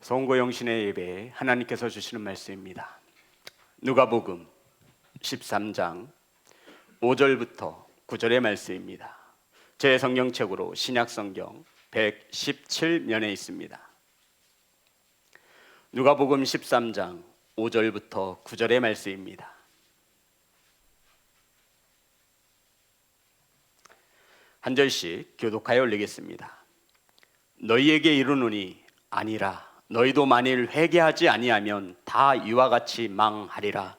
송구영신의 예배에 하나님께서 주시는 말씀입니다. 누가복음 13장 5절부터 9절의 말씀입니다. 제 성경책으로 신약성경 117면에 있습니다. 누가복음 13장 5절부터 9절의 말씀입니다. 한 절씩 교독하여 올리겠습니다. 너희에게 이르노니 아니라 너희도 만일 회개하지 아니하면 다 이와 같이 망하리라.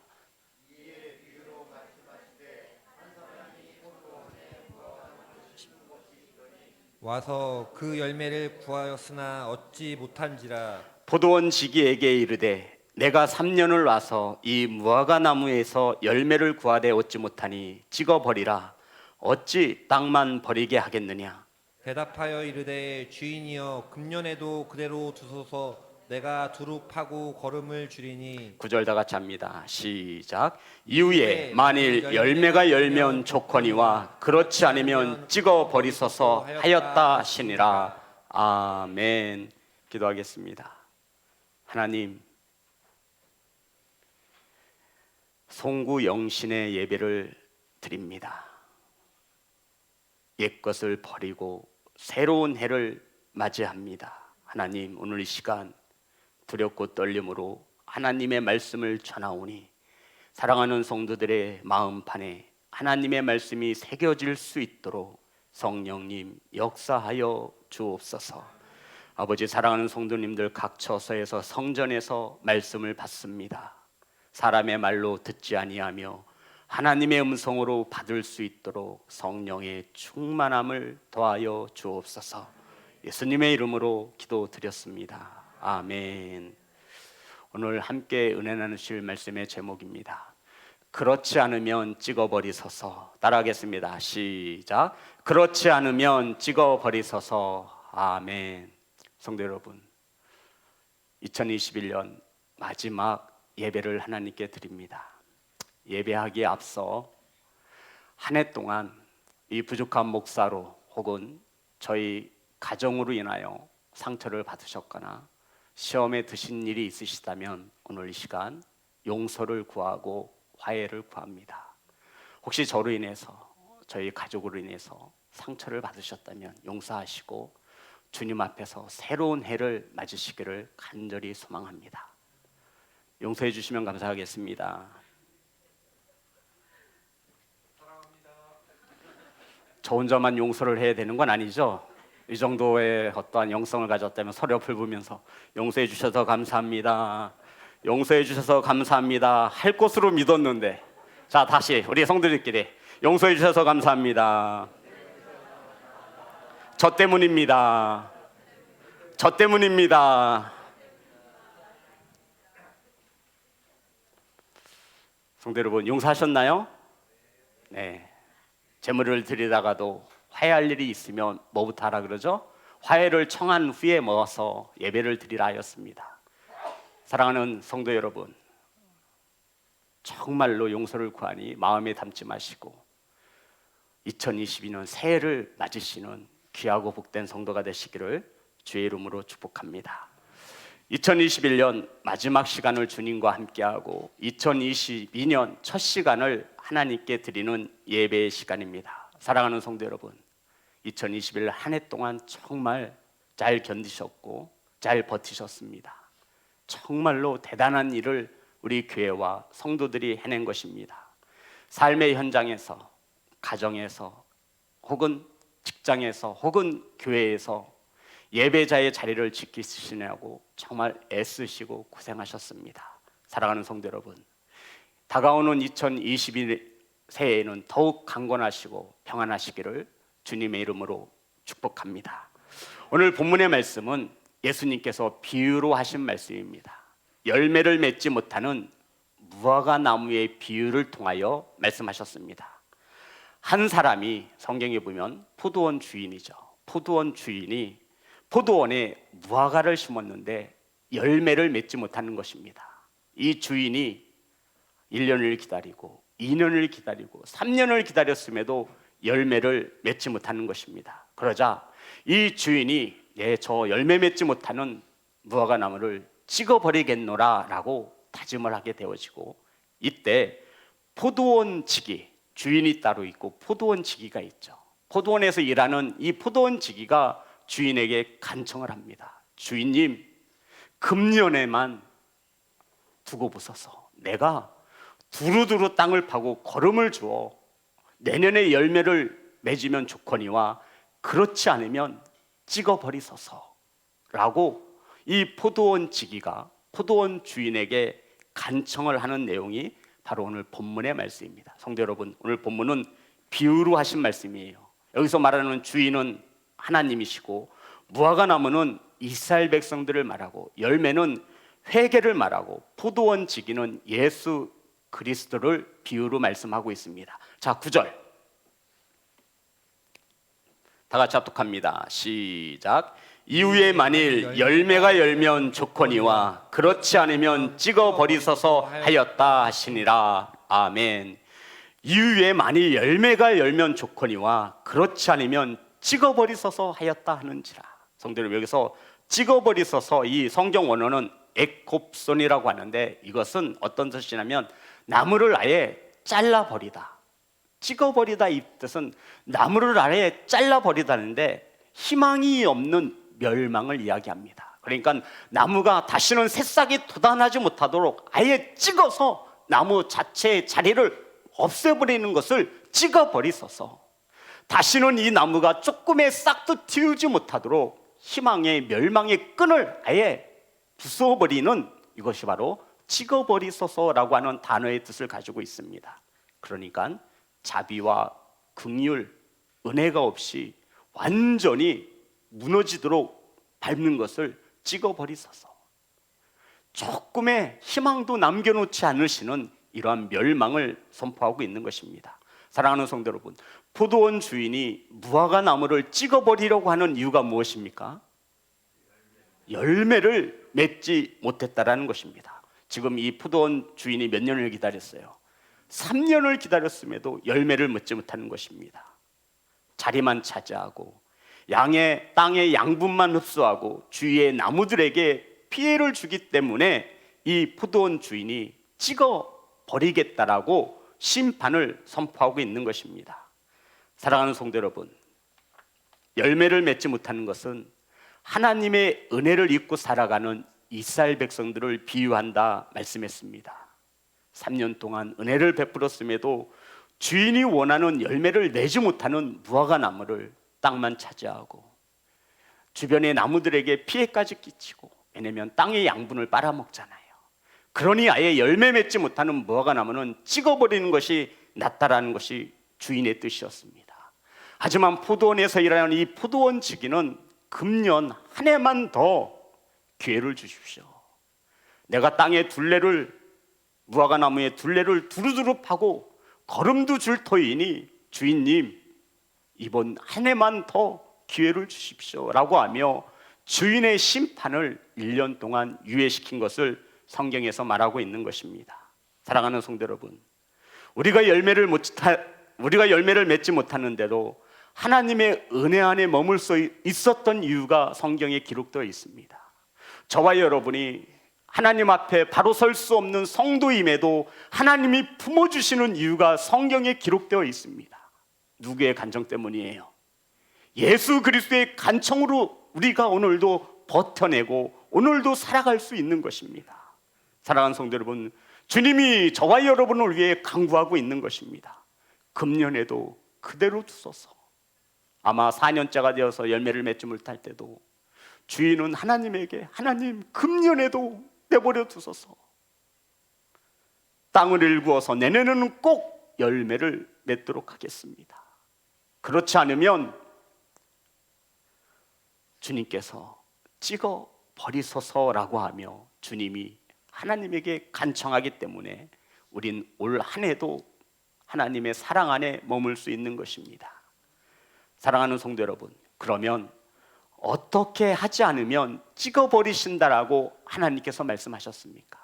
와서 그 열매를 구하였으나 얻지 못한지라. 포도원 지기에게 이르되 내가 3년을 와서 이 무화과 나무에서 열매를 구하되 얻지 못하니 찍어버리라. 어찌 땅만 버리게 하겠느냐. 대답하여 이르되 주인이여 금년에도 그대로 두소서. 내가 두루 파고 거름을 줄이니. 9절 다 같이 합니다. 시작. 이후에 만일 열매가 열면 좋거니와 그렇지 않으면 찍어버리소서 하였다 하시니라. 아멘. 기도하겠습니다. 하나님, 송구영신의 예배를 드립니다. 옛것을 버리고 새로운 해를 맞이합니다. 하나님, 오늘 이 시간 두렵고 떨림으로 하나님의 말씀을 전하오니 사랑하는 성도들의 마음판에 하나님의 말씀이 새겨질 수 있도록 성령님 역사하여 주옵소서. 아버지, 사랑하는 성도님들 각 처소에서 성전에서 말씀을 받습니다. 사람의 말로 듣지 아니하며 하나님의 음성으로 받을 수 있도록 성령의 충만함을 더하여 주옵소서. 예수님의 이름으로 기도드렸습니다. 아멘. 오늘 함께 은혜 나누실 말씀의 제목입니다. 그렇지 않으면 찍어버리소서. 따라하겠습니다. 시작. 그렇지 않으면 찍어버리소서. 아멘. 성도 여러분, 2021년 마지막 예배를 하나님께 드립니다. 예배하기에 앞서 한 해 동안 이 부족한 목사로 혹은 저희 가정으로 인하여 상처를 받으셨거나 시험에 드신 일이 있으시다면 오늘 이 시간 용서를 구하고 화해를 구합니다. 혹시 저로 인해서 저희 가족으로 인해서 상처를 받으셨다면 용서하시고 주님 앞에서 새로운 해를 맞으시기를 간절히 소망합니다. 용서해 주시면 감사하겠습니다. 저 혼자만 용서를 해야 되는 건 아니죠? 이 정도의 어떠한 영성을 가졌다면 서로 옆을 보면서 용서해 주셔서 감사합니다. 용서해 주셔서 감사합니다. 할 것으로 믿었는데. 자, 다시 우리 성도들끼리 용서해 주셔서 감사합니다. 저 때문입니다. 저 때문입니다. 성도 여러분, 용서하셨나요? 네. 제물을 드리다가도 화해할 일이 있으면 뭐부터 하라 그러죠? 화해를 청한 후에 모아서 예배를 드리라 하였습니다. 사랑하는 성도 여러분, 정말로 용서를 구하니 마음에 담지 마시고 2022년 새해를 맞으시는 귀하고 복된 성도가 되시기를 주의 이름으로 축복합니다. 2021년 마지막 시간을 주님과 함께하고 2022년 첫 시간을 하나님께 드리는 예배의 시간입니다. 사랑하는 성도 여러분, 2021 한 해 동안 정말 잘 견디셨고 잘 버티셨습니다. 정말로 대단한 일을 우리 교회와 성도들이 해낸 것입니다. 삶의 현장에서, 가정에서, 혹은 직장에서, 혹은 교회에서 예배자의 자리를 지키시느라고 정말 애쓰시고 고생하셨습니다. 사랑하는 성도 여러분, 다가오는 2022 새해에는 더욱 강건하시고 평안하시기를 주님의 이름으로 축복합니다. 오늘 본문의 말씀은 예수님께서 비유로 하신 말씀입니다. 열매를 맺지 못하는 무화과 나무의 비유를 통하여 말씀하셨습니다. 한 사람이 성경에 보면 포도원 주인이죠. 포도원 주인이 포도원에 무화과를 심었는데 열매를 맺지 못하는 것입니다. 이 주인이 1년을 기다리고 2년을 기다리고 3년을 기다렸음에도 열매를 맺지 못하는 것입니다. 그러자 이 주인이 저 열매 맺지 못하는 무화과 나무를 찍어버리겠노라 라고 다짐을 하게 되어지고, 이때 포도원 지기, 주인이 따로 있고 포도원 지기가 있죠. 포도원에서 일하는 이 포도원 지기가 주인에게 간청을 합니다. 주인님, 금년에만 두고 보소서. 내가 두루두루 땅을 파고 거름을 주어 내년에 열매를 맺으면 좋거니와 그렇지 않으면 찍어버리소서 라고 이 포도원 지기가 포도원 주인에게 간청을 하는 내용이 바로 오늘 본문의 말씀입니다. 성도 여러분, 오늘 본문은 비유로 하신 말씀이에요. 여기서 말하는 주인은 하나님이시고, 무화과 나무는 이스라엘 백성들을 말하고, 열매는 회개를 말하고, 포도원 지기는 예수 그리스도를 비유로 말씀하고 있습니다. 자, 9절 다 같이 합독합니다. 시작. 이후에 만일 열매가 열면 좋거니와 그렇지 않으면 찍어버리소서 하였다 하시니라. 아멘. 이후에 만일 열매가 열면 좋거니와 그렇지 않으면 찍어버리소서 하였다 하는지라. 성도 여러분, 여기서 찍어버리소서, 이 성경 원어는 에콥손이라고 하는데, 이것은 어떤 뜻이냐면 나무를 아예 잘라버리다, 찍어버리다, 이 뜻은 나무를 아예 잘라버리다는데 희망이 없는 멸망을 이야기합니다. 그러니까 나무가 다시는 새싹이 돋아나지 못하도록 아예 찍어서 나무 자체의 자리를 없애버리는 것을 찍어버리소서. 다시는 이 나무가 조금의 싹도 틔우지 못하도록 희망의 멸망의 끈을 아예 부숴버리는, 이것이 바로 찍어버리소서라고 하는 단어의 뜻을 가지고 있습니다. 그러니까 자비와 긍휼, 은혜가 없이 완전히 무너지도록 밟는 것을 찍어버리소서. 조금의 희망도 남겨놓지 않으시는 이러한 멸망을 선포하고 있는 것입니다. 사랑하는 성도 여러분, 포도원 주인이 무화과 나무를 찍어버리려고 하는 이유가 무엇입니까? 열매를 맺지 못했다라는 것입니다. 지금 이 포도원 주인이 몇 년을 기다렸어요? 3년을 기다렸음에도 열매를 맺지 못하는 것입니다. 자리만 차지하고 땅의 양분만 흡수하고 주위의 나무들에게 피해를 주기 때문에 이 포도원 주인이 찍어버리겠다라고 심판을 선포하고 있는 것입니다. 사랑하는 성도 여러분, 열매를 맺지 못하는 것은 하나님의 은혜를 잊고 살아가는 이스라엘 백성들을 비유한다 말씀했습니다. 3년 동안 은혜를 베풀었음에도 주인이 원하는 열매를 내지 못하는 무화과 나무를 땅만 차지하고 주변의 나무들에게 피해까지 끼치고, 왜냐하면 땅의 양분을 빨아먹잖아요. 그러니 아예 열매 맺지 못하는 무화과 나무는 찍어버리는 것이 낫다라는 것이 주인의 뜻이었습니다. 하지만 포도원에서 일하는 이 포도원 지기는 금년 한 해만 더 기회를 주십시오. 내가 땅의 둘레를, 무화과 나무의 둘레를 두루두루 파고 거름도 줄 터이니 주인님, 이번 한 해만 더 기회를 주십시오 라고 하며 주인의 심판을 1년 동안 유예시킨 것을 성경에서 말하고 있는 것입니다. 사랑하는 성도 여러분, 우리가 열매를 맺지 못하는데도 하나님의 은혜 안에 머물 수 있었던 이유가 성경에 기록되어 있습니다. 저와 여러분이 하나님 앞에 바로 설 수 없는 성도임에도 하나님이 품어주시는 이유가 성경에 기록되어 있습니다. 누구의 간청 때문이에요? 예수 그리스도의 간청으로 우리가 오늘도 버텨내고 오늘도 살아갈 수 있는 것입니다. 사랑하는 성도 여러분, 주님이 저와 여러분을 위해 간구하고 있는 것입니다. 금년에도 그대로 두소서. 아마 4년째가 되어서 열매를 맺지 못할 때도 주인은 하나님에게, 하나님 금년에도 내버려 두소서. 땅을 일구어서 내년에는 꼭 열매를 맺도록 하겠습니다. 그렇지 않으면 주님께서 찍어 버리소서라고 하며 주님이 하나님에게 간청하기 때문에 우린 올 한 해도 하나님의 사랑 안에 머물 수 있는 것입니다. 사랑하는 성도 여러분, 그러면 어떻게 하지 않으면 찍어버리신다라고 하나님께서 말씀하셨습니까?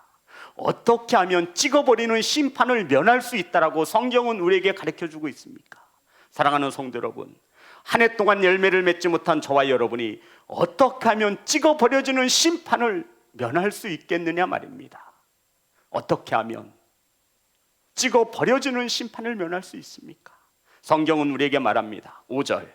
어떻게 하면 찍어버리는 심판을 면할 수 있다라고 성경은 우리에게 가르쳐주고 있습니까? 사랑하는 성도 여러분, 한 해 동안 열매를 맺지 못한 저와 여러분이 어떻게 하면 찍어 버려지는 심판을 면할 수 있겠느냐 말입니다. 어떻게 하면 찍어 버려지는 심판을 면할 수 있습니까? 성경은 우리에게 말합니다. 5절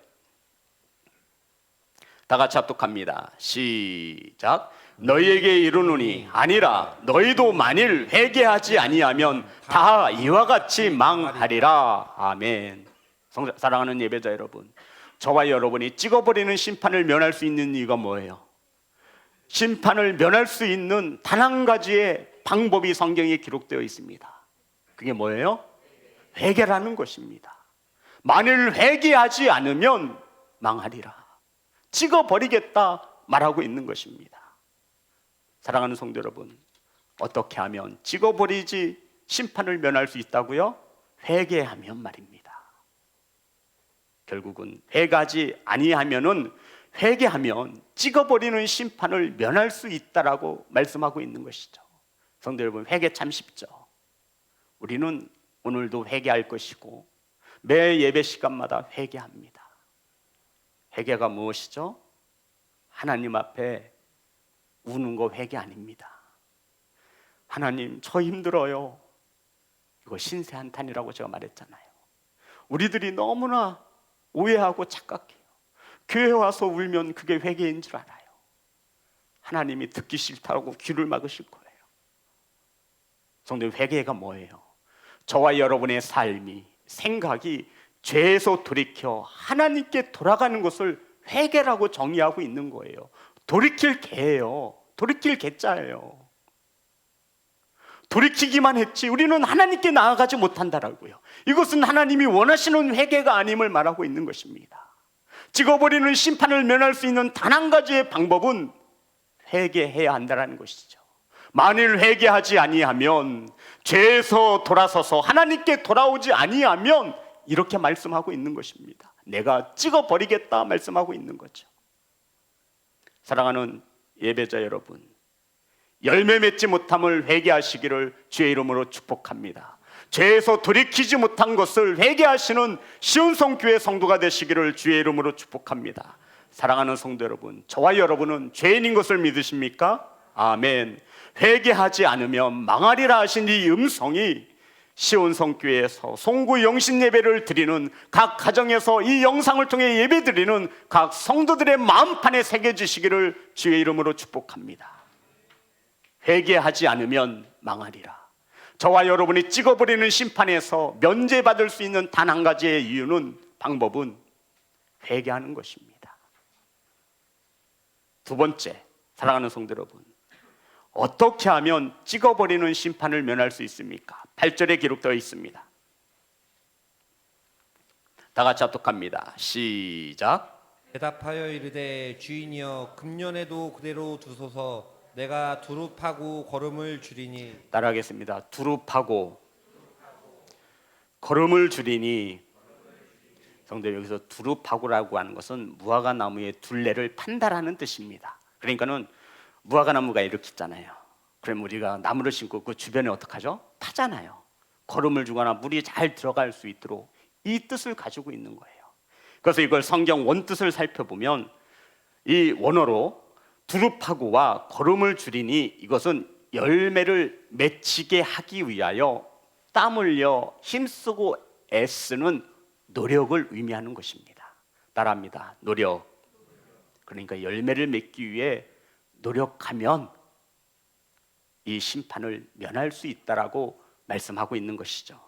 다 같이 합독합니다. 시작. 너희에게 이르노니 아니라 너희도 만일 회개하지 아니하면 다 이와 같이 망하리라. 아멘. 사랑하는 예배자 여러분, 저와 여러분이 찍어버리는 심판을 면할 수 있는 이유가 뭐예요? 심판을 면할 수 있는 단 한 가지의 방법이 성경에 기록되어 있습니다. 그게 뭐예요? 회개라는 것입니다. 만일 회개하지 않으면 망하리라. 찍어버리겠다 말하고 있는 것입니다. 사랑하는 성도 여러분, 어떻게 하면 찍어버리지 심판을 면할 수 있다고요? 회개하면 말입니다. 결국은 회개하지 아니하면은 회개하면 찍어버리는 심판을 면할 수 있다라고 말씀하고 있는 것이죠. 성도 여러분, 회개 참 쉽죠. 우리는 오늘도 회개할 것이고 매 예배 시간마다 회개합니다. 회개가 무엇이죠? 하나님 앞에 우는 거 회개 아닙니다. 하나님, 저 힘들어요. 이거 신세한탄이라고 제가 말했잖아요. 우리들이 너무나 오해하고 착각해요. 교회 와서 울면 그게 회개인 줄 알아요. 하나님이 듣기 싫다고 귀를 막으실 거예요. 성도, 회개가 뭐예요? 저와 여러분의 삶이, 생각이 죄에서 돌이켜 하나님께 돌아가는 것을 회개라고 정의하고 있는 거예요. 돌이킬 개예요. 돌이킬 개자예요. 돌이키기만 했지 우리는 하나님께 나아가지 못한다라고요. 이것은 하나님이 원하시는 회개가 아님을 말하고 있는 것입니다. 찍어버리는 심판을 면할 수 있는 단 한 가지의 방법은 회개해야 한다는 것이죠. 만일 회개하지 아니하면, 죄에서 돌아서서 하나님께 돌아오지 아니하면, 이렇게 말씀하고 있는 것입니다. 내가 찍어버리겠다 말씀하고 있는 거죠. 사랑하는 예배자 여러분, 열매 맺지 못함을 회개하시기를 주의 이름으로 축복합니다. 죄에서 돌이키지 못한 것을 회개하시는 시온성교회 성도가 되시기를 주의 이름으로 축복합니다. 사랑하는 성도 여러분, 저와 여러분은 죄인인 것을 믿으십니까? 아멘. 회개하지 않으면 망하리라 하신 이 음성이 시온성교회에서 송구 영신 예배를 드리는 각 가정에서 이 영상을 통해 예배 드리는 각 성도들의 마음판에 새겨지시기를 주의 이름으로 축복합니다. 회개하지 않으면 망하리라. 저와 여러분이 찍어버리는 심판에서 면제받을 수 있는 단 한 가지의 이유는, 방법은 회개하는 것입니다. 두 번째, 사랑하는 성도 여러분, 어떻게 하면 찍어버리는 심판을 면할 수 있습니까? 8절에 기록되어 있습니다. 다 같이 합독합니다. 시작. 대답하여 이르되 주인이여 금년에도 그대로 두소서 내가 두릅하고 걸음을 줄이니. 따라하겠습니다. 두릅하고 걸음을 줄이니. 성도, 여기서 두릅하고라고 하는 것은 무화과 나무의 둘레를 판다라는 뜻입니다. 그러니까는 무화과 나무가 이렇게 있잖아요. 그럼 우리가 나무를 심고 그 주변에 어떻게 하죠? 파잖아요. 걸음을 주거나 물이 잘 들어갈 수 있도록 이 뜻을 가지고 있는 거예요. 그래서 이걸 성경 원뜻을 살펴보면 이 원어로 두릅하고와 걸음을 줄이니, 이것은 열매를 맺히게 하기 위하여 땀 흘려 힘쓰고 애쓰는 노력을 의미하는 것입니다. 따라합니다. 노력. 그러니까 열매를 맺기 위해 노력하면 이 심판을 면할 수 있다라고 말씀하고 있는 것이죠.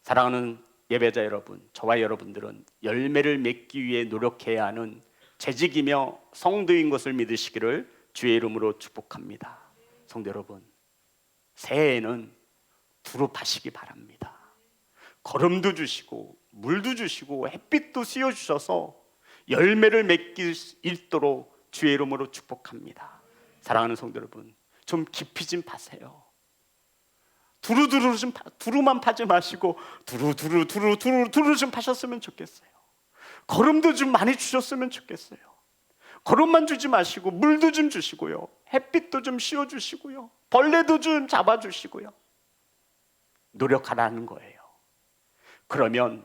사랑하는 예배자 여러분, 저와 여러분들은 열매를 맺기 위해 노력해야 하는 재직이며 성도인 것을 믿으시기를 주의 이름으로 축복합니다. 성도 여러분, 새해에는 두릅하시기 바랍니다. 걸음도 주시고 물도 주시고 햇빛도 씌워주셔서 열매를 맺기 있도록 주의 이름으로 축복합니다. 사랑하는 성도 여러분, 좀 깊이 좀 파세요. 두루두루 좀 두루만 파지 마시고 두루 좀 파셨으면 좋겠어요. 걸음도 좀 많이 주셨으면 좋겠어요. 걸음만 주지 마시고 물도 좀 주시고요, 햇빛도 좀 씌워주시고요, 벌레도 좀 잡아주시고요. 노력하라는 거예요. 그러면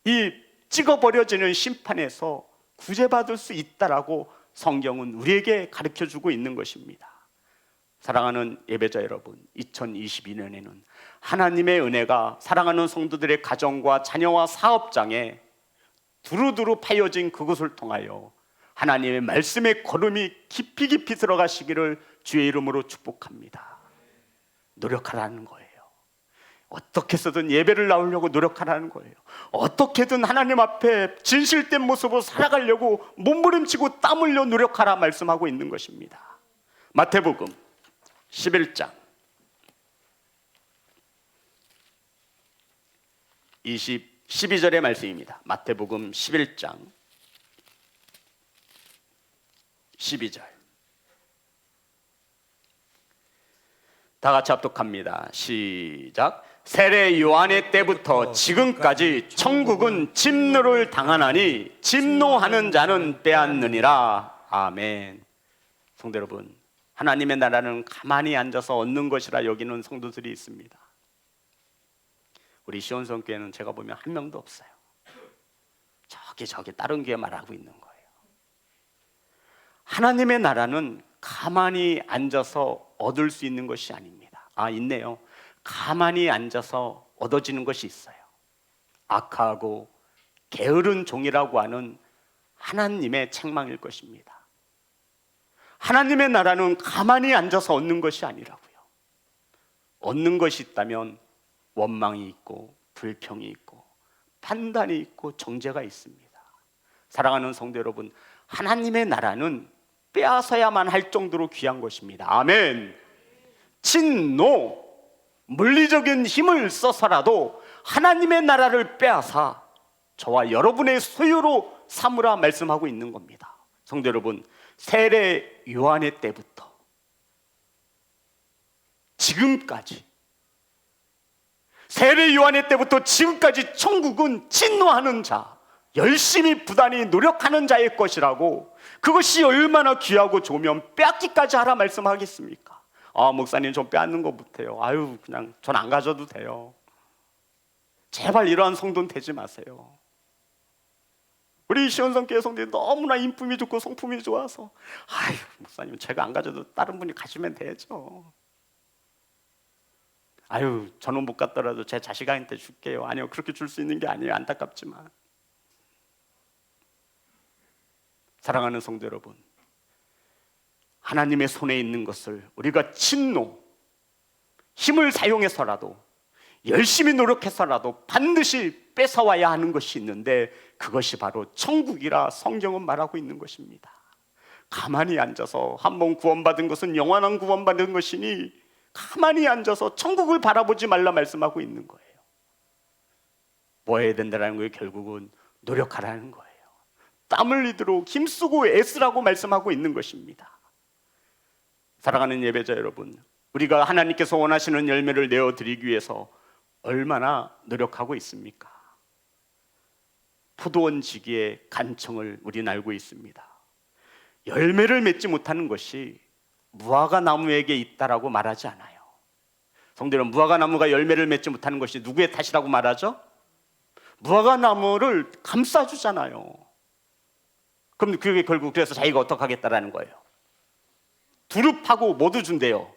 이 찍어버려지는 심판에서 구제받을 수 있다라고 성경은 우리에게 가르쳐주고 있는 것입니다. 사랑하는 예배자 여러분, 2022년에는 하나님의 은혜가 사랑하는 성도들의 가정과 자녀와 사업장에 두루두루 파여진 그것을 통하여 하나님의 말씀의 걸음이 깊이 깊이 들어가시기를 주의 이름으로 축복합니다. 노력하라는 거예요. 어떻게 해서든 예배를 나오려고 노력하라는 거예요. 어떻게든 하나님 앞에 진실된 모습으로 살아가려고 몸부림치고 땀 흘려 노력하라 말씀하고 있는 것입니다. 마태복음 11장 12절의 말씀입니다. 마태복음 11장 12절 다 같이 합독합니다. 시작. 세례 요한의 때부터 지금까지 천국은 진노를 당하나니 진노하는 자는 빼앗느니라. 아멘. 성도 여러분, 하나님의 나라는 가만히 앉아서 얻는 것이라 여기는 성도들이 있습니다. 우리 시온성교회는 제가 보면 한 명도 없어요. 저기 다른 교회 말하고 있는 거예요. 하나님의 나라는 가만히 앉아서 얻을 수 있는 것이 아닙니다. 아, 있네요. 가만히 앉아서 얻어지는 것이 있어요. 악하고 게으른 종이라고 하는 하나님의 책망일 것입니다. 하나님의 나라는 가만히 앉아서 얻는 것이 아니라고요. 얻는 것이 있다면 원망이 있고 불평이 있고 판단이 있고 정죄가 있습니다. 사랑하는 성도 여러분, 하나님의 나라는 빼앗아야만 할 정도로 귀한 것입니다. 아멘. 진노, 물리적인 힘을 써서라도 하나님의 나라를 빼앗아 저와 여러분의 소유로 삼으라 말씀하고 있는 겁니다. 성도 여러분, 세례 요한의 때부터 지금까지, 세례 요한의 때부터 지금까지 천국은 진노하는 자, 열심히 부단히 노력하는 자의 것이라고, 그것이 얼마나 귀하고 좋으면 빼앗기까지 하라 말씀하겠습니까? 아, 목사님 좀 빼앗는 거 못해요. 아유, 그냥 전 안 가져도 돼요. 제발 이러한 성도는 되지 마세요. 우리 시온성교회 성도들이 너무나 인품이 좋고 성품이 좋아서, 아유, 목사님 제가 안 가져도 다른 분이 가시면 되죠. 아유, 저는 못 갔더라도 제 자식한테 줄게요. 아니요, 그렇게 줄 수 있는 게 아니에요. 안타깝지만. 사랑하는 성도 여러분, 하나님의 손에 있는 것을 우리가 진노, 힘을 사용해서라도, 열심히 노력해서라도 반드시 뺏어와야 하는 것이 있는데, 그것이 바로 천국이라 성경은 말하고 있는 것입니다. 가만히 앉아서 한번 구원받은 것은 영원한 구원받은 것이니 가만히 앉아서 천국을 바라보지 말라 말씀하고 있는 거예요. 뭐 해야 된다는 거예요? 결국은 노력하라는 거예요. 땀 흘리도록 힘쓰고 애쓰라고 말씀하고 있는 것입니다. 사랑하는 예배자 여러분, 우리가 하나님께서 원하시는 열매를 내어드리기 위해서 얼마나 노력하고 있습니까? 포도원지기의 간청을 우리는 알고 있습니다. 열매를 맺지 못하는 것이 무화과 나무에게 있다라고 말하지 않아요. 성도 여러분, 무화과 나무가 열매를 맺지 못하는 것이 누구의 탓이라고 말하죠? 무화과 나무를 감싸주잖아요. 그럼 그게 결국 그래서 자기가 어떻게 하겠다라는 거예요? 두릅하고 뭐도 준대요?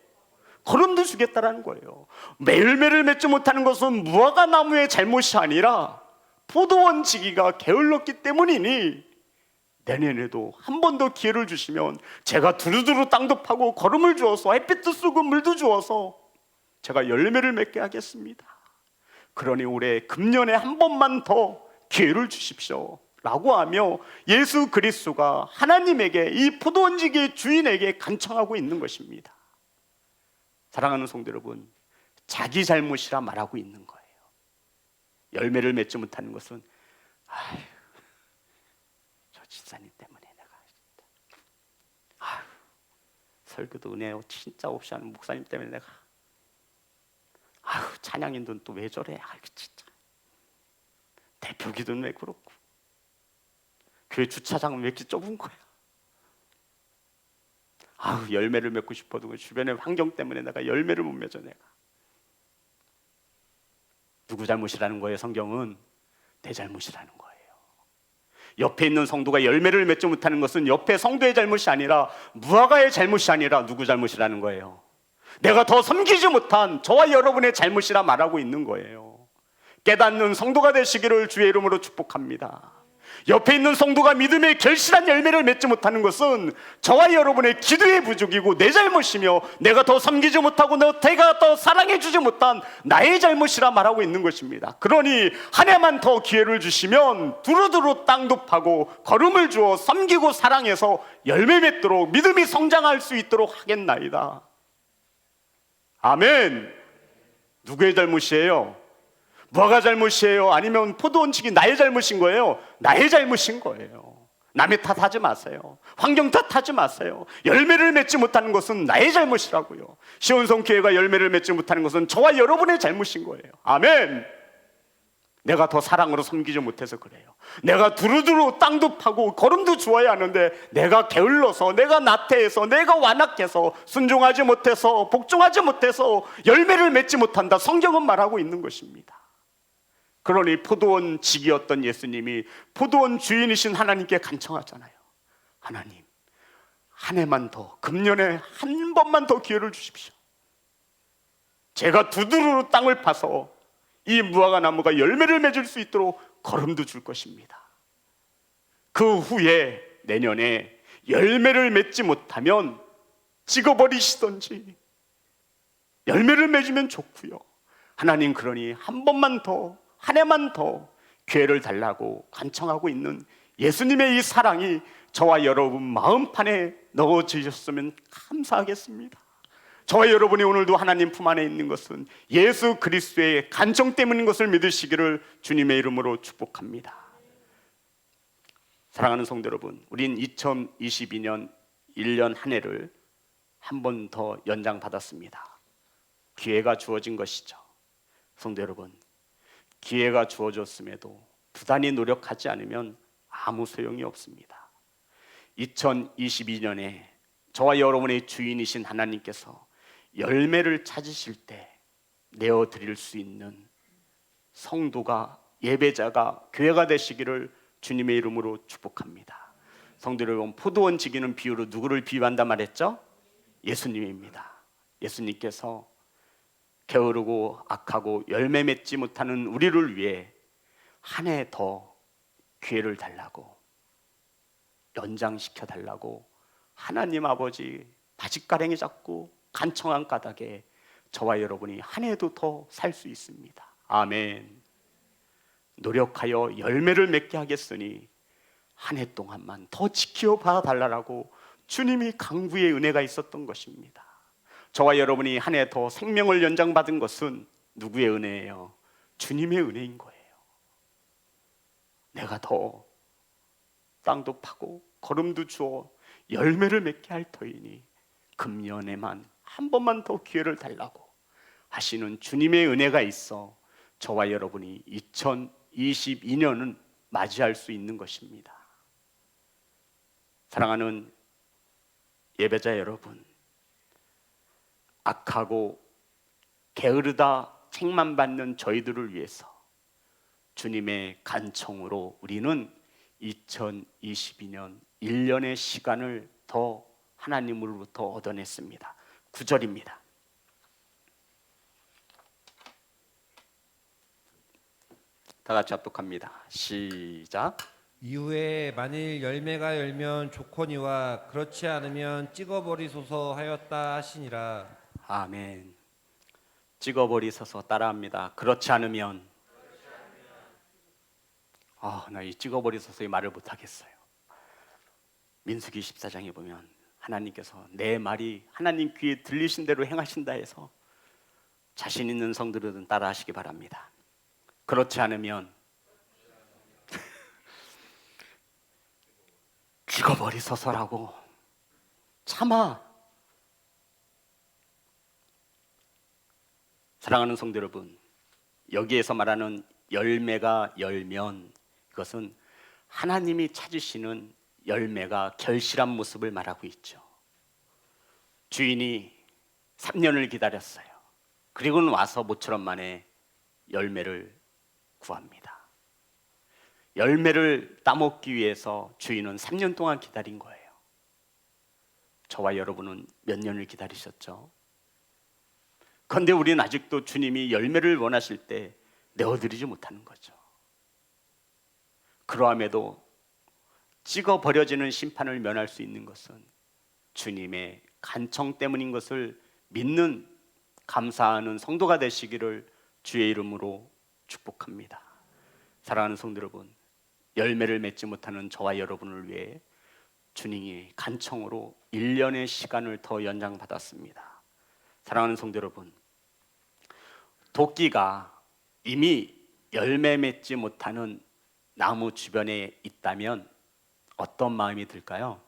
거름도 주겠다라는 거예요. 열매를 맺지 못하는 것은 무화과 나무의 잘못이 아니라 포도원 지기가 게을렀기 때문이니, 내년에도 한 번 더 기회를 주시면 제가 두루두루 땅도 파고 거름을 주어서 햇빛도 쏘고 물도 주어서 제가 열매를 맺게 하겠습니다. 그러니 올해 금년에 한 번만 더 기회를 주십시오 라고 하며 예수 그리스도가 하나님에게, 이 포도원지기의 주인에게 간청하고 있는 것입니다. 사랑하는 성도 여러분, 자기 잘못이라 말하고 있는 거예요. 열매를 맺지 못하는 것은, 아휴, 저 집사님 때문에 내가, 아휴, 설교도 은혜 진짜 없이 하는 목사님 때문에 내가, 아휴, 찬양인도는 또 왜 저래, 아휴, 진짜 대표 기도는 왜 그렇고, 교회 주차장은 왜 이렇게 좁은 거야. 아우, 열매를 맺고 싶어도 주변의 환경 때문에 내가 열매를 못 맺어. 내가 누구 잘못이라는 거예요? 성경은 내 잘못이라는 거예요. 옆에 있는 성도가 열매를 맺지 못하는 것은 옆에 성도의 잘못이 아니라 무화과의 잘못이 아니라 누구 잘못이라는 거예요? 내가 더 섬기지 못한 저와 여러분의 잘못이라 말하고 있는 거예요. 깨닫는 성도가 되시기를 주의 이름으로 축복합니다. 옆에 있는 성도가 믿음의 결실한 열매를 맺지 못하는 것은 저와 여러분의 기도의 부족이고 내 잘못이며 내가 더 섬기지 못하고 내가 더 사랑해주지 못한 나의 잘못이라 말하고 있는 것입니다. 그러니 한 해만 더 기회를 주시면 두루두루 땅도 파고 걸음을 주어 섬기고 사랑해서 열매 맺도록 믿음이 성장할 수 있도록 하겠나이다. 아멘. 누구의 잘못이에요? 무화과 잘못이에요? 아니면 포도원칙이 나의 잘못인 거예요? 나의 잘못인 거예요. 남의 탓하지 마세요. 환경 탓하지 마세요. 열매를 맺지 못하는 것은 나의 잘못이라고요. 시온성교회가 열매를 맺지 못하는 것은 저와 여러분의 잘못인 거예요. 아멘. 내가 더 사랑으로 섬기지 못해서 그래요. 내가 두루두루 땅도 파고 걸음도 주어야 하는데 내가 게을러서, 내가 나태해서, 내가 완악해서, 순종하지 못해서, 복종하지 못해서 열매를 맺지 못한다. 성경은 말하고 있는 것입니다. 그러니 포도원 직이었던 예수님이 포도원 주인이신 하나님께 간청하잖아요. 하나님, 한 해만 더, 금년에 한 번만 더 기회를 주십시오. 제가 두루두루 땅을 파서 이 무화과 나무가 열매를 맺을 수 있도록 걸음도 줄 것입니다. 그 후에 내년에 열매를 맺지 못하면 찍어버리시던지, 열매를 맺으면 좋고요. 하나님, 그러니 한 번만 더, 한 해만 더 기회를 달라고 간청하고 있는 예수님의 이 사랑이 저와 여러분 마음판에 넣어지셨으면 감사하겠습니다. 저와 여러분이 오늘도 하나님 품 안에 있는 것은 예수 그리스도의 간청 때문인 것을 믿으시기를 주님의 이름으로 축복합니다. 사랑하는 성도 여러분, 우린 2022년 1년 한 해를 한 번 더 연장받았습니다. 기회가 주어진 것이죠. 성도 여러분, 기회가 주어졌음에도 부단히 노력하지 않으면 아무 소용이 없습니다. 2022년에 저와 여러분의 주인이신 하나님께서 열매를 찾으실 때 내어드릴 수 있는 성도가, 예배자가, 교회가 되시기를 주님의 이름으로 축복합니다. 성도 여러분, 포도원 지기는 비유로 누구를 비유한다 말했죠? 예수님입니다. 예수님께서 게으르고 악하고 열매 맺지 못하는 우리를 위해 한 해 더 기회를 달라고, 연장시켜 달라고 하나님 아버지 바짓가랭이 잡고 간청한 까닭에 저와 여러분이 한 해도 더 살 수 있습니다. 아멘. 노력하여 열매를 맺게 하겠으니 한 해 동안만 더 지켜봐 달라고 주님이 강구의 은혜가 있었던 것입니다. 저와 여러분이 한 해 더 생명을 연장받은 것은 누구의 은혜예요? 주님의 은혜인 거예요. 내가 더 땅도 파고 걸음도 주어 열매를 맺게 할 터이니 금년에만 한 번만 더 기회를 달라고 하시는 주님의 은혜가 있어 저와 여러분이 2022년은 맞이할 수 있는 것입니다. 사랑하는 예배자 여러분, 악하고 게으르다 책만 받는 저희들을 위해서 주님의 간청으로 우리는 2022년 1년의 시간을 더 하나님으로부터 얻어냈습니다. 9절입니다. 다 같이 합독합니다. 시작. 이후에 만일 열매가 열면 좋거니와 그렇지 않으면 찍어버리소서 하였다 하시니라. 아멘. 찍어버리소서 따라합니다. 그렇지 않으면 나 이 찍어버리소서의 말을 못하겠어요. 민수기 14장에 보면 하나님께서 내 말이 하나님 귀에 들리신 대로 행하신다 해서 자신 있는 성들은 따라하시기 바랍니다. 그렇지 않으면 죽어버리소서라고 참아. 사랑하는 성도 여러분, 여기에서 말하는 열매가 열면 그것은 하나님이 찾으시는 열매가 결실한 모습을 말하고 있죠. 주인이 3년을 기다렸어요. 그리고는 와서 모처럼 만에 열매를 구합니다. 열매를 따먹기 위해서 주인은 3년 동안 기다린 거예요. 저와 여러분은 몇 년을 기다리셨죠? 그런데 우리는 아직도 주님이 열매를 원하실 때 내어드리지 못하는 거죠. 그러함에도 찍어 버려지는 심판을 면할 수 있는 것은 주님의 간청 때문인 것을 믿는 감사하는 성도가 되시기를 주의 이름으로 축복합니다. 사랑하는 성도 여러분, 열매를 맺지 못하는 저와 여러분을 위해 주님이 간청으로 1년의 시간을 더 연장받았습니다. 사랑하는 성도 여러분, 도끼가 이미 열매 맺지 못하는 나무 주변에 있다면 어떤 마음이 들까요?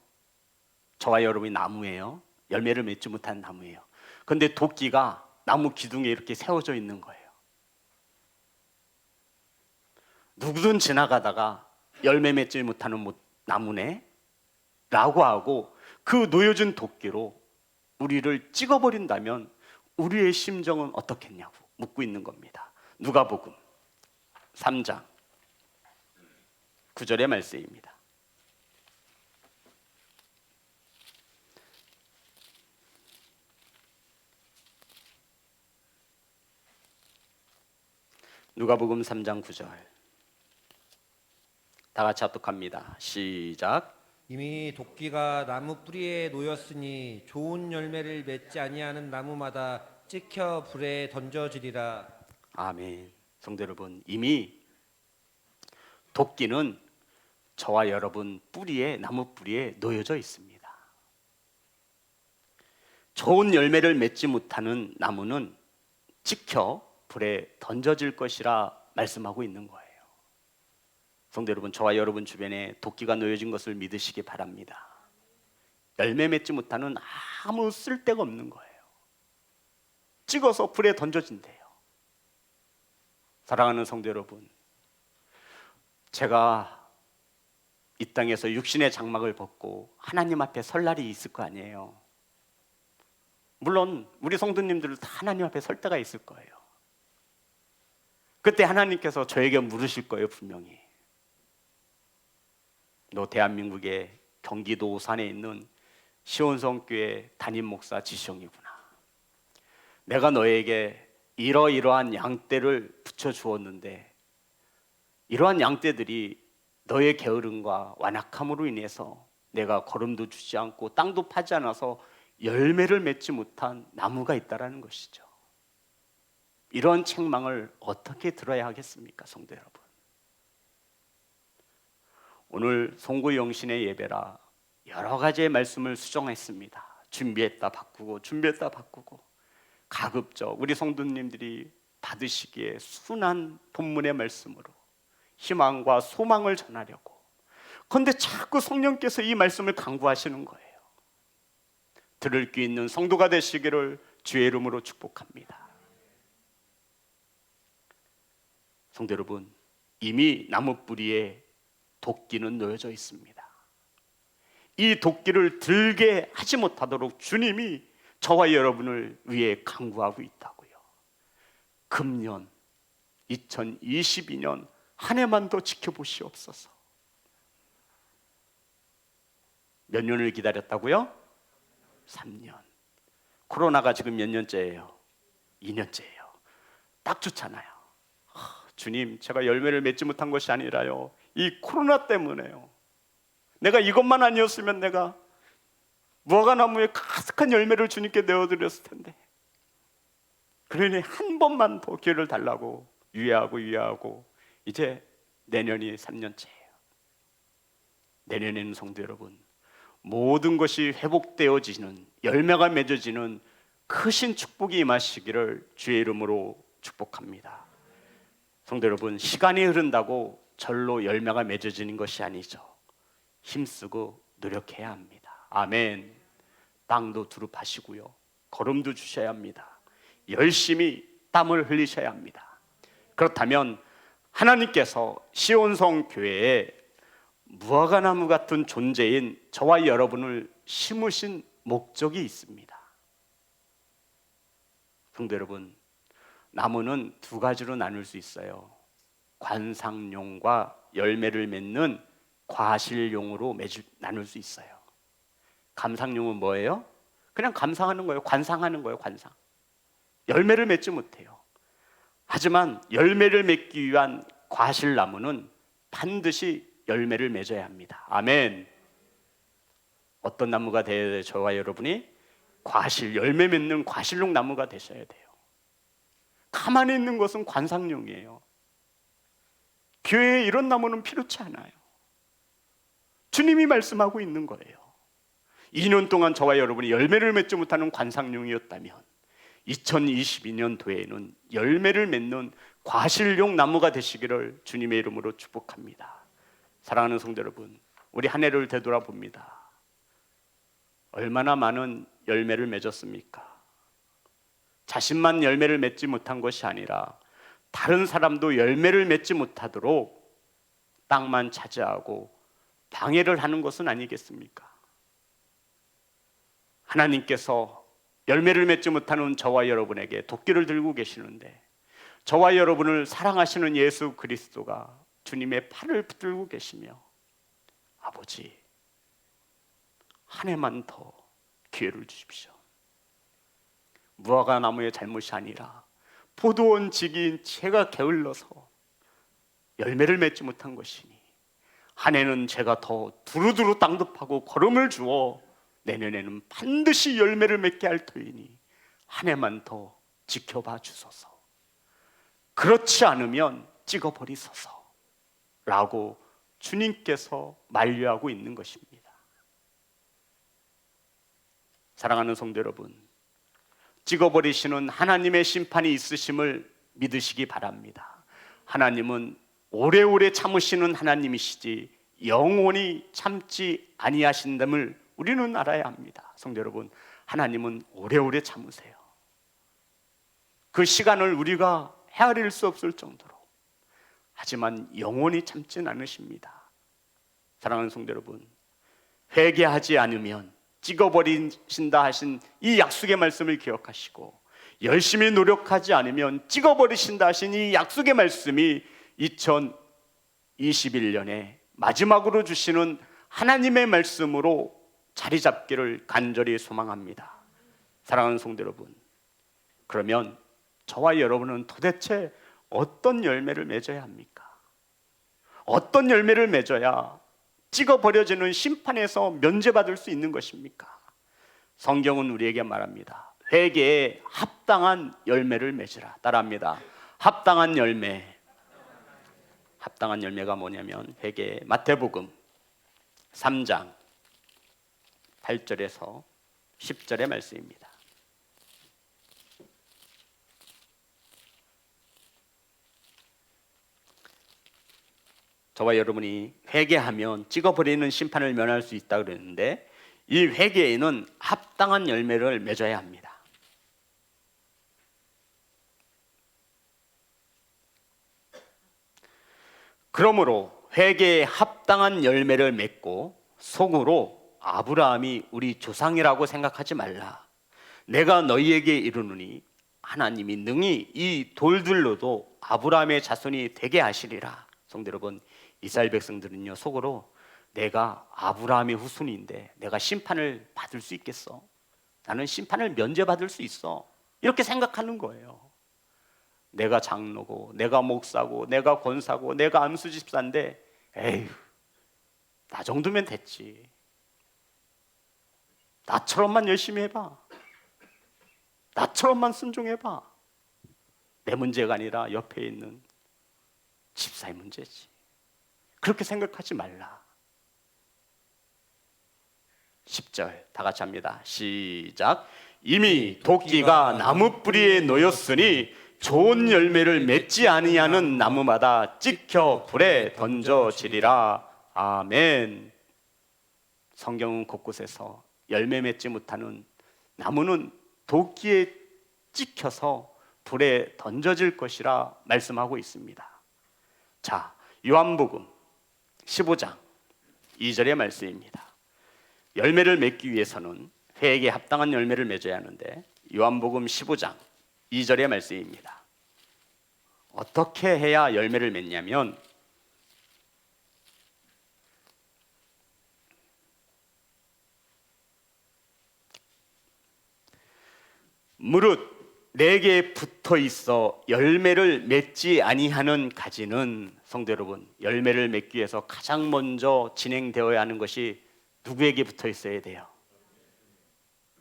저와 여러분이 나무예요. 열매를 맺지 못한 나무예요. 그런데 도끼가 나무 기둥에 이렇게 세워져 있는 거예요. 누구든 지나가다가 열매 맺지 못하는 나무네 라고 하고 그 놓여진 도끼로 우리를 찍어버린다면 우리의 심정은 어떻겠냐고 묻고 있는 겁니다. 누가복음 3장 9절의 말씀입니다. 누가복음 3장 9절 다 같이 합독합니다. 시작. 이미 도끼가 나무 뿌리에 놓였으니 좋은 열매를 맺지 아니하는 나무마다 찍혀 불에 던져지리라. 아멘. 성도 여러분, 이미 도끼는 저와 여러분 뿌리에, 나무 뿌리에 놓여져 있습니다. 좋은 열매를 맺지 못하는 나무는 찍혀 불에 던져질 것이라 말씀하고 있는 거예요. 성도 여러분, 저와 여러분 주변에 도끼가 놓여진 것을 믿으시기 바랍니다. 열매 맺지 못하는 아무 쓸데가 없는 거예요. 찍어서 불에 던져진대요. 사랑하는 성도 여러분, 제가 이 땅에서 육신의 장막을 벗고 하나님 앞에 설 날이 있을 거 아니에요. 물론 우리 성도님들도 다 하나님 앞에 설 때가 있을 거예요. 그때 하나님께서 저에게 물으실 거예요. 분명히 너 대한민국의 경기도 오산에 있는 시온성교회 담임 목사 지시영이구나. 내가 너에게 이러이러한 양떼를 붙여주었는데 이러한 양떼들이 너의 게으름과 완악함으로 인해서 내가 거름도 주지 않고 땅도 파지 않아서 열매를 맺지 못한 나무가 있다라는 것이죠. 이런 책망을 어떻게 들어야 하겠습니까, 성도 여러분? 오늘 송구영신의 예배라 여러 가지의 말씀을 수정했습니다. 준비했다 바꾸고 준비했다 바꾸고 가급적 우리 성도님들이 받으시기에 순한 본문의 말씀으로 희망과 소망을 전하려고. 그런데 자꾸 성령께서 이 말씀을 강구하시는 거예요. 들을 귀 있는 성도가 되시기를 주의 이름으로 축복합니다. 성도 여러분, 이미 나무 뿌리에 도끼는 놓여져 있습니다. 이 도끼를 들게 하지 못하도록 주님이 저와 여러분을 위해 강구하고 있다고요. 금년 2022년 한 해만 더 지켜보시옵소서. 몇 년을 기다렸다고요? 3년. 코로나가 지금 몇 년째예요? 2년째예요. 딱 좋잖아요. 주님, 제가 열매를 맺지 못한 것이 아니라요, 이 코로나 때문에요. 내가 이것만 아니었으면 내가 무화과나무에 가득한 열매를 주님께 내어드렸을 텐데. 그러니 한 번만 더 기회를 달라고 유예하고 이제 내년이 3년째예요. 내년에는 성도 여러분, 모든 것이 회복되어지는, 열매가 맺어지는 크신 축복이 임하시기를 주의 이름으로 축복합니다. 성도 여러분, 시간이 흐른다고 절로 열매가 맺어지는 것이 아니죠. 힘쓰고 노력해야 합니다. 아멘. 땅도 두릅하시고요, 거름도 주셔야 합니다. 열심히 땀을 흘리셔야 합니다. 그렇다면 하나님께서 시온성 교회에 무화과나무 같은 존재인 저와 여러분을 심으신 목적이 있습니다. 성도 여러분, 나무는 두 가지로 나눌 수 있어요. 관상용과 열매를 맺는 과실용으로 나눌 수 있어요. 감상용은 뭐예요? 그냥 감상하는 거예요. 관상하는 거예요. 관상. 열매를 맺지 못해요. 하지만 열매를 맺기 위한 과실나무는 반드시 열매를 맺어야 합니다. 아멘. 어떤 나무가 되어야 돼요? 저와 여러분이 열매 맺는 과실용 나무가 되셔야 돼요. 가만히 있는 것은 관상용이에요. 교회에 이런 나무는 필요치 않아요. 주님이 말씀하고 있는 거예요. 2년 동안 저와 여러분이 열매를 맺지 못하는 관상용이었다면 2022년도에는 열매를 맺는 과실용 나무가 되시기를 주님의 이름으로 축복합니다. 사랑하는 성도 여러분, 우리 한 해를 되돌아봅니다. 얼마나 많은 열매를 맺었습니까? 자신만 열매를 맺지 못한 것이 아니라 다른 사람도 열매를 맺지 못하도록 땅만 차지하고 방해를 하는 것은 아니겠습니까? 하나님께서 열매를 맺지 못하는 저와 여러분에게 도끼를 들고 계시는데, 저와 여러분을 사랑하시는 예수 그리스도가 주님의 팔을 붙들고 계시며, 아버지, 한 해만 더 기회를 주십시오. 무화과 나무의 잘못이 아니라 포도원 지기인 제가 게을러서 열매를 맺지 못한 것이니 한 해는 제가 더 두루두루 땅도 파고 걸음을 주어 내년에는 반드시 열매를 맺게 할 터이니 한 해만 더 지켜봐 주소서. 그렇지 않으면 찍어버리소서 라고 주님께서 만류하고 있는 것입니다. 사랑하는 성도 여러분, 찍어버리시는 하나님의 심판이 있으심을 믿으시기 바랍니다. 하나님은 오래오래 참으시는 하나님이시지 영원히 참지 아니하신다을 우리는 알아야 합니다. 성도 여러분, 하나님은 오래오래 참으세요. 그 시간을 우리가 헤아릴 수 없을 정도로. 하지만 영원히 참진 않으십니다. 사랑하는 성도 여러분, 회개하지 않으면 찍어버리신다 하신 이 약속의 말씀을 기억하시고, 열심히 노력하지 않으면 찍어버리신다 하신 이 약속의 말씀이 2021년에 마지막으로 주시는 하나님의 말씀으로 자리 잡기를 간절히 소망합니다. 사랑하는 성도 여러분, 그러면 저와 여러분은 도대체 어떤 열매를 맺어야 합니까? 어떤 열매를 맺어야 찍어버려지는 심판에서 면제받을 수 있는 것입니까? 성경은 우리에게 말합니다. 회개에 합당한 열매를 맺으라. 따라합니다. 합당한 열매. 합당한 열매가 뭐냐면 회개, 마태복음 3장 8절에서 10절의 말씀입니다. 저와 여러분이 회개하면 찍어버리는 심판을 면할 수 있다 그랬는데, 이 회개에는 합당한 열매를 맺어야 합니다. 그러므로 회개에 합당한 열매를 맺고 속으로 아브라함이 우리 조상이라고 생각하지 말라. 내가 너희에게 이르노니 하나님이 능히 이 돌들로도 아브라함의 자손이 되게 하시리라. 성도 여러분, 이스라엘 백성들은요, 속으로 내가 아브라함의 후손인데 내가 심판을 받을 수 있겠어? 나는 심판을 면제받을 수 있어, 이렇게 생각하는 거예요. 내가 장로고 내가 목사고 내가 권사고 내가 안수 집사인데 에휴, 나 정도면 됐지. 나처럼만 열심히 해봐. 나처럼만 순종해봐. 내 문제가 아니라 옆에 있는 집사의 문제지. 그렇게 생각하지 말라. 10절 다 같이 합니다. 시작. 이미 도끼가 나무 뿌리에 놓였으니 좋은 열매를 맺지 아니하는 나무마다 찍혀 불에 던져지리라. 아멘. 성경은 곳곳에서 열매 맺지 못하는 나무는 도끼에 찍혀서 불에 던져질 것이라 말씀하고 있습니다. 자, 요한복음 15장 2절의 말씀입니다. 열매를 맺기 위해서는 회개에 합당한 열매를 맺어야 하는데, 요한복음 15장 2절의 말씀입니다. 어떻게 해야 열매를 맺냐면 무릇 내게 붙어 있어 열매를 맺지 아니하는 가지는, 성도 여러분, 열매를 맺기 위해서 가장 먼저 진행되어야 하는 것이 누구에게 붙어 있어야 돼요?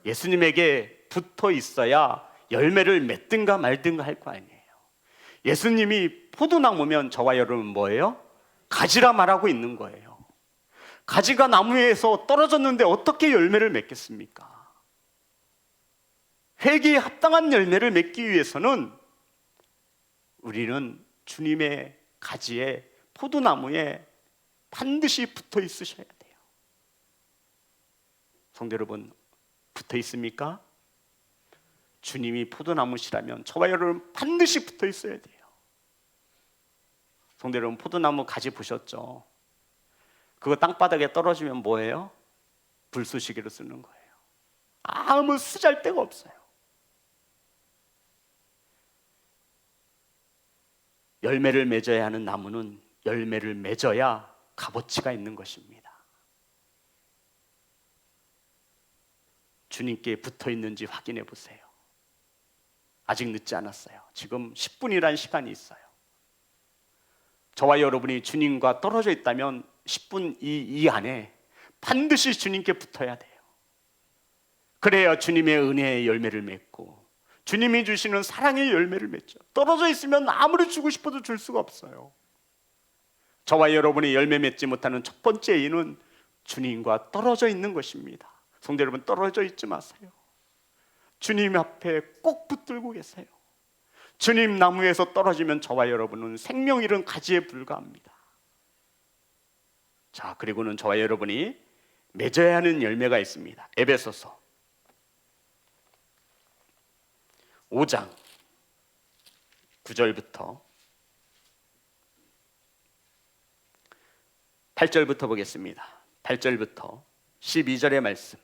예수님에게 붙어 있어야 열매를 맺든가 말든가 할 거 아니에요. 예수님이 포도나무면 저와 여러분 뭐예요? 가지라 말하고 있는 거예요. 가지가 나무에서 떨어졌는데 어떻게 열매를 맺겠습니까? 회개에 합당한 열매를 맺기 위해서는 우리는 주님의 가지에, 포도나무에 반드시 붙어 있으셔야 돼요. 성도 여러분, 붙어 있습니까? 주님이 포도나무시라면 저와 여러분 반드시 붙어 있어야 돼요. 성도 여러분, 포도나무 가지 보셨죠? 그거 땅바닥에 떨어지면 뭐예요? 불쏘시개로 쓰는 거예요. 아무 쓰잘데가 없어요. 열매를 맺어야 하는 나무는 열매를 맺어야 값어치가 있는 것입니다. 주님께 붙어 있는지 확인해 보세요. 아직 늦지 않았어요. 지금 10분이란 시간이 있어요. 저와 여러분이 주님과 떨어져 있다면 10분 이 안에 반드시 주님께 붙어야 돼요. 그래야 주님의 은혜의 열매를 맺고 주님이 주시는 사랑의 열매를 맺죠. 떨어져 있으면 아무리 주고 싶어도 줄 수가 없어요. 저와 여러분이 열매 맺지 못하는 첫 번째 이유는 주님과 떨어져 있는 것입니다. 성도 여러분, 떨어져 있지 마세요. 주님 앞에 꼭 붙들고 계세요. 주님 나무에서 떨어지면 저와 여러분은 생명 잃은 가지에 불과합니다. 자, 그리고는 저와 여러분이 맺어야 하는 열매가 있습니다. 에베소서 5장 9절부터 8절부터 보겠습니다. 8절부터 12절의 말씀,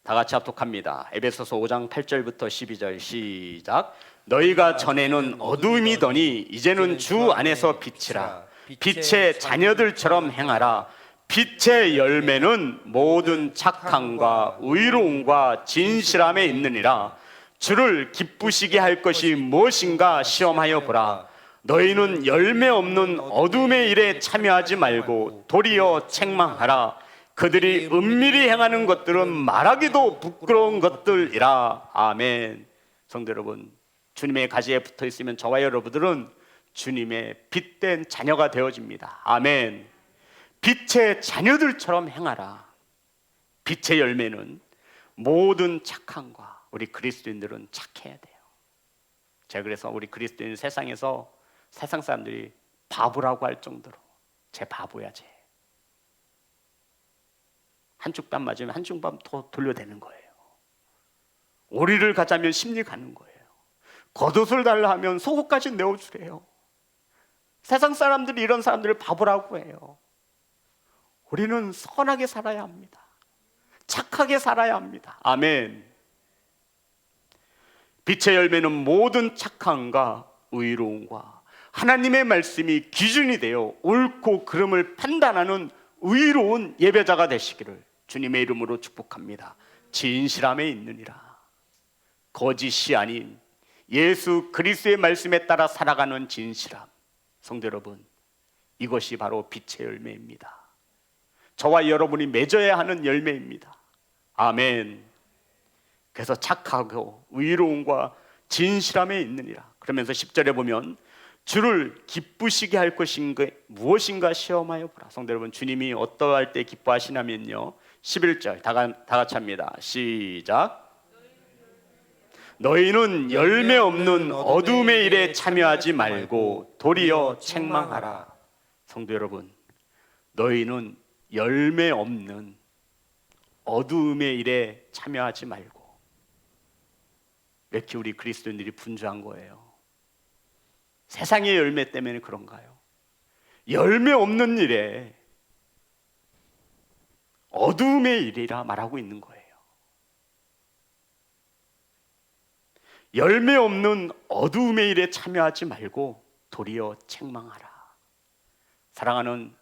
다 같이 합독합니다. 에베소서 5장 8절부터 12절 시작. 너희가 전에는 어두움이더니 이제는 주 안에서 빛이라. 빛의 자녀들처럼 행하라. 빛의 열매는 모든 착함과 의로움과 진실함에 있느니라. 주를 기쁘시게 할 것이 무엇인가 시험하여 보라. 너희는 열매 없는 어둠의 일에 참여하지 말고 도리어 책망하라. 그들이 은밀히 행하는 것들은 말하기도 부끄러운 것들이라. 아멘. 성도 여러분, 주님의 가지에 붙어 있으면 저와 여러분들은 주님의 빛된 자녀가 되어집니다. 아멘. 빛의 자녀들처럼 행하라. 빛의 열매는 모든 착함과, 우리 그리스도인들은 착해야 돼요. 제가 그래서 우리 그리스도인 세상에서 세상 사람들이 바보라고 할 정도로 쟤 바보야, 쟤. 한쪽 뺨 맞으면 한쪽 뺨 더 돌려대는 거예요. 오리를 가자면 심리 가는 거예요. 겉옷을 달라 하면 속옷까지 내어주래요. 세상 사람들이 이런 사람들을 바보라고 해요. 우리는 선하게 살아야 합니다. 착하게 살아야 합니다. 아멘. 빛의 열매는 모든 착함과 의로움과 하나님의 말씀이 기준이 되어 옳고 그름을 판단하는 의로운 예배자가 되시기를 주님의 이름으로 축복합니다. 진실함에 있느니라. 거짓이 아닌 예수 그리스도의 말씀에 따라 살아가는 진실함. 성도 여러분, 이것이 바로 빛의 열매입니다. 저와 여러분이 맺어야 하는 열매입니다. 아멘. 그래서 착하고 의로움과 진실함에 있느니라. 그러면서 10절에 보면 주를 기쁘시게 할 것인가 무엇인가 시험하여 보라. 성도 여러분, 주님이 어떠할 때 기뻐하시냐면요, 11절 다 같이 합니다. 시작. 너희는 열매 없는 어둠의 일에 참여하지 말고 도리어 책망하라. 성도 여러분, 너희는 열매 없는 어두움의 일에 참여하지 말고. 왜 이렇게 우리 그리스도인들이 분주한 거예요? 세상의 열매 때문에 그런가요? 열매 없는 일에 어두움의 일이라 말하고 있는 거예요. 열매 없는 어두움의 일에 참여하지 말고 도리어 책망하라. 사랑하는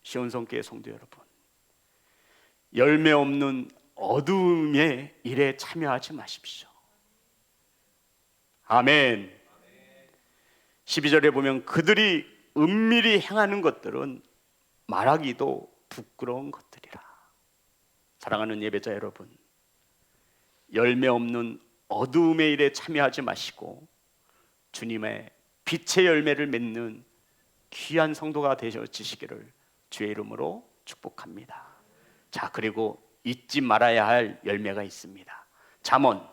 시온성교회 성도 여러분, 열매 없는 어두움의 일에 참여하지 마십시오. 아멘. 12절에 보면 그들이 은밀히 행하는 것들은 말하기도 부끄러운 것들이라. 사랑하는 예배자 여러분, 열매 없는 어두움의 일에 참여하지 마시고 주님의 빛의 열매를 맺는 귀한 성도가 되어지시기를 주의 이름으로 축복합니다. 자, 그리고 잊지 말아야 할 열매가 있습니다. 잠언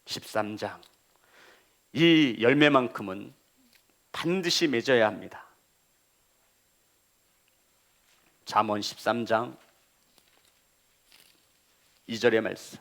13장, 이 열매만큼은 반드시 맺어야 합니다. 잠언 13장 2절의 말씀,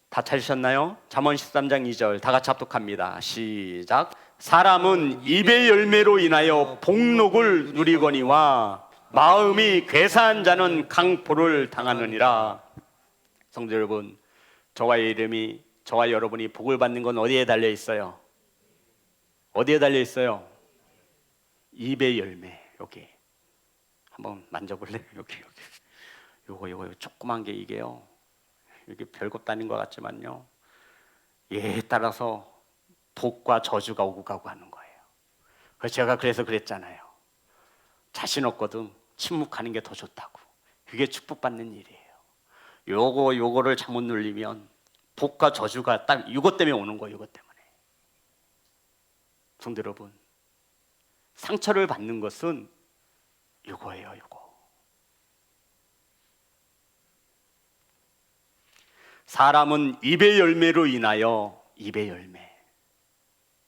다 찾으셨나요? 잠언 13장 2절 다 같이 합독합니다. 시작. 사람은 입의 열매로 인하여 복록을 누리거니와 마음이 괴사한 자는 강포를 당하느니라. 성도 여러분, 저와의 이름이, 저와 여러분이 복을 받는 건 어디에 달려 있어요? 어디에 달려 있어요? 입의 열매. 여기 한번 만져볼래요? 여기 요거 조그만 게 이게요, 이게 별것도 아닌 것 같지만요, 얘에 따라서 복과 저주가 오고 가고 하는 거예요. 그래서 제가 그랬잖아요. 자신 없거든 침묵하는 게 더 좋다고. 그게 축복받는 일이에요. 요거를 잘못 눌리면 복과 저주가 딱 이것 때문에 오는 거예요. 이것 때문에. 성도 여러분, 상처를 받는 것은 이거예요. 이거. 사람은 입의 열매로 인하여, 입의 열매,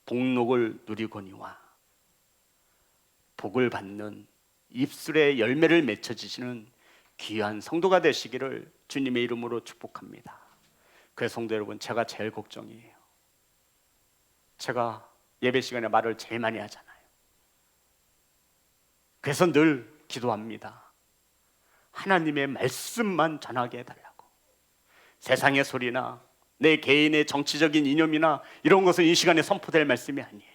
복록을 누리거니와, 복을 받는 입술의 열매를 맺혀지시는 귀한 성도가 되시기를 주님의 이름으로 축복합니다. 그래서 성도 여러분, 제가 제일 걱정이에요. 제가 예배 시간에 말을 제일 많이 하잖아요. 그래서 늘 기도합니다. 하나님의 말씀만 전하게 해달라고. 세상의 소리나 내 개인의 정치적인 이념이나 이런 것은 이 시간에 선포될 말씀이 아니에요.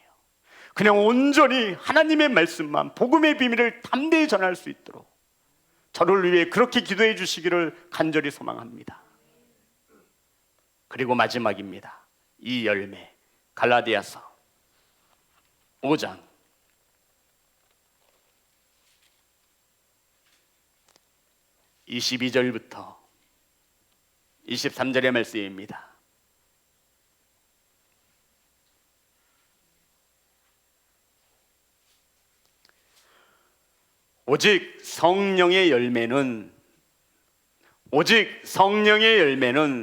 그냥 온전히 하나님의 말씀만, 복음의 비밀을 담대히 전할 수 있도록 저를 위해 그렇게 기도해 주시기를 간절히 소망합니다. 그리고 마지막입니다. 이 열매, 갈라디아서 5장 22절부터 23절의 말씀입니다. 오직 성령의 열매는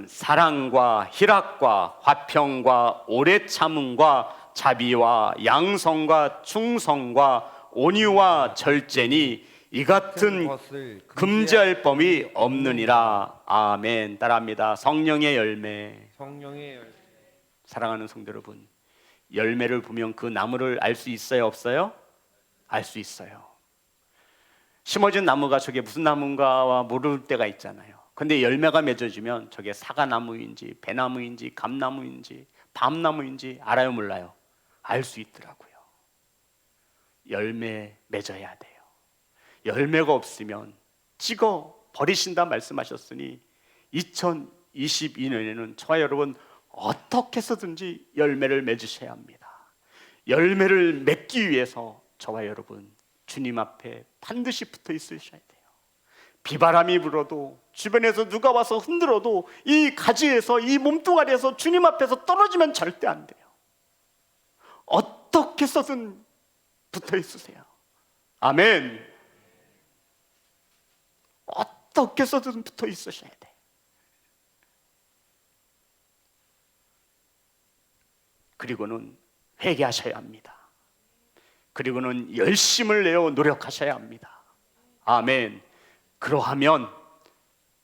사랑과 희락과 화평과 오래 참음과 자비와 양성과 충성과 온유와 절제니 이 같은 것을 금지할 법이 없느니라. 아멘. 따라합니다. 성령의 열매. 성령의 열매. 사랑하는 성도 여러분, 열매를 보면 그 나무를 알 수 있어요, 없어요? 알 수 있어요. 심어진 나무가 저게 무슨 나무인가 모를 때가 있잖아요. 근데 열매가 맺어지면 저게 사과나무인지 배나무인지 감나무인지 밤나무인지 알아요, 몰라요? 알 수 있더라고요. 열매 맺어야 돼요. 열매가 없으면 찍어 버리신다 말씀하셨으니 2022년에는 저와 여러분 어떻게 해서든지 열매를 맺으셔야 합니다. 열매를 맺기 위해서 저와 여러분 주님 앞에 반드시 붙어 있으셔야 돼요. 비바람이 불어도 주변에서 누가 와서 흔들어도 이 가지에서, 이 몸뚱아리에서 주님 앞에서 떨어지면 절대 안 돼요. 어떻게 해서든 붙어 있으세요. 아멘. 어떻게 해서든 붙어 있으셔야 돼. 그리고는 회개하셔야 합니다. 그리고는 열심을 내어 노력하셔야 합니다. 아멘. 그러하면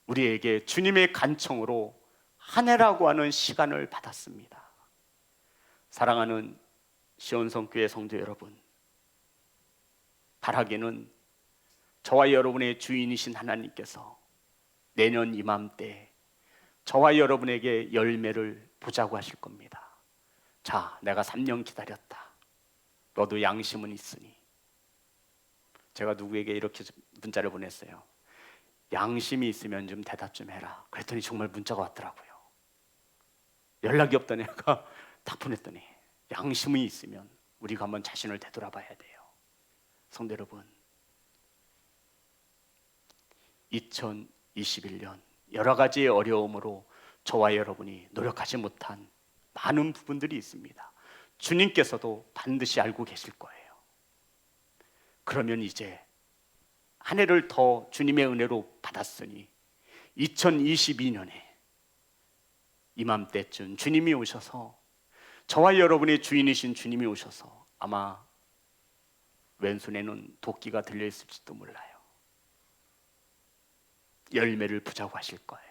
우리에게 주님의 간청으로 한 해라고 하는 시간을 받았습니다. 사랑하는 시온성교회 성도 여러분, 바라기는 저와 여러분의 주인이신 하나님께서 내년 이맘때 저와 여러분에게 열매를 보자고 하실 겁니다. 자, 내가 3년 기다렸다. 너도 양심은 있으니. 제가 누구에게 이렇게 문자를 보냈어요. 양심이 있으면 좀 대답 좀 해라. 그랬더니 정말 문자가 왔더라고요. 연락이 없던 애가 딱 보냈더니 양심이 있으면 우리가 한번 자신을 되돌아봐야 돼요. 성도 여러분, 2021년 여러 가지의 어려움으로 저와 여러분이 노력하지 못한 많은 부분들이 있습니다. 주님께서도 반드시 알고 계실 거예요. 그러면 이제 한 해를 더 주님의 은혜로 받았으니 2022년에 이맘때쯤 주님이 오셔서, 저와 여러분의 주인이신 주님이 오셔서 아마 왼손에는 도끼가 들려있을지도 몰라요. 열매를 보자고 하실 거예요.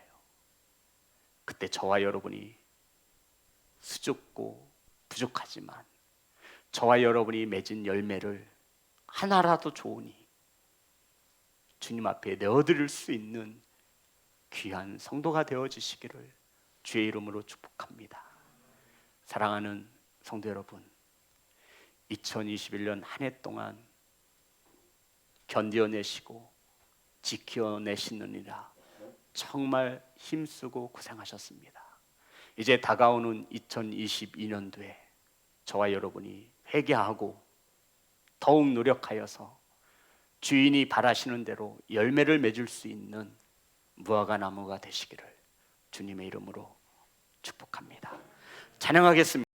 그때 저와 여러분이 수줍고 부족하지만 저와 여러분이 맺은 열매를 하나라도 좋으니 주님 앞에 내어드릴 수 있는 귀한 성도가 되어지시기를 주의 이름으로 축복합니다. 사랑하는 성도 여러분, 2021년 한 해 동안 견뎌내시고 지켜내시느니라 정말 힘쓰고 고생하셨습니다. 이제 다가오는 2022년도에 저와 여러분이 회개하고 더욱 노력하여서 주인이 바라시는 대로 열매를 맺을 수 있는 무화과 나무가 되시기를 주님의 이름으로 축복합니다. 찬양하겠습니다.